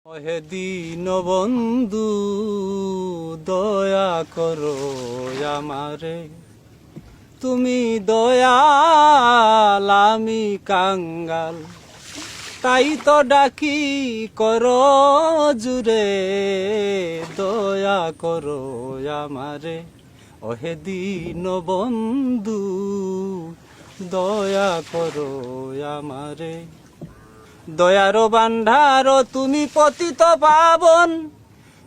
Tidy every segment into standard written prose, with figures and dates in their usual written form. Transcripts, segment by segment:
ওহে দীন বন্ধু দয়া করো আমারে, তুমি দয়াল আমি কাঙ্গাল, তাই তো ডাকি করো জুরে, দয়া করো আমারে। ওহে দীন বন্ধু দয়া করো আমারে। দয়ার ভান্ডার তুমি পতিত পাবন,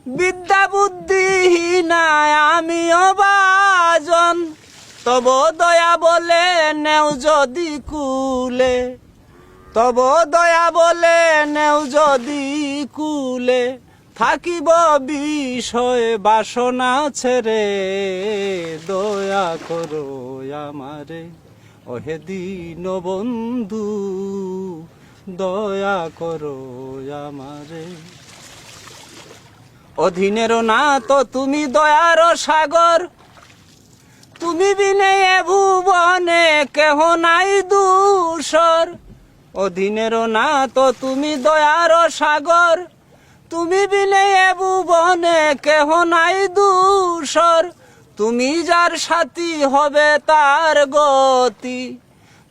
বিদ্যা বুদ্ধিহীনায় আমি অবাজন। তব দয়া বলে নেও যদি কুলে, তব দয়া বলে নেও যদি কুলে, থাকিব বিষয় বাসনা ছেড়ে, দয়া করো আমারে। ওহে দীন বন্ধু দয়া করো আমারে। অধীনের না তো তুমি দয়ার সাগর, তুমি বিনে এ ভুবনে কেহ নাই দূষর। অধীনের না তো তুমি দয়ার সাগর, তুমি বিনে এ ভুবনে কেহ নাই দূষর। তুমি যার সাথী হবে তার গতি,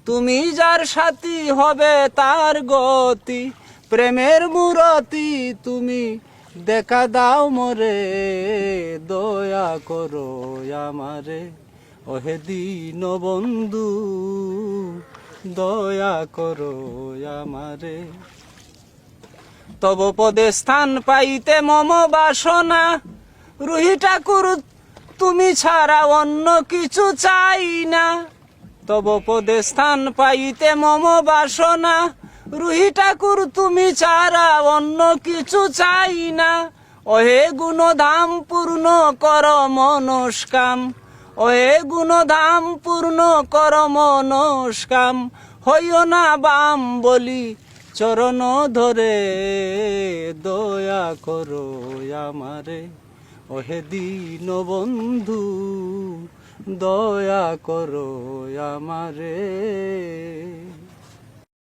তুমি যার সাথী হবে তার গতি। প্রেমের মূরতি তুমি দেখা দাও মোরে, দয়া করো আমারে। ওহে দীন বন্ধু দয়া করো আমারে। তব পদে স্থান পাইতে মম বাসনা, রুহি ঠাকুর তুমি ছাড়া অন্য কিছু চাই না। তব পদে স্থান পাইতে মম বাসনা, রুহি ঠাকুর তুমি ছাড়া অন্য কিছু চাই না। ওহে গুণধাম পূর্ণ কর মনস্কাম, ওহে গুণধাম পূর্ণ কর মনস্কাম। হইও না বাম বলি চরণ ধরে, দয়া করো আমারে। ওহে দীন বন্ধু দয়া করো আমারে।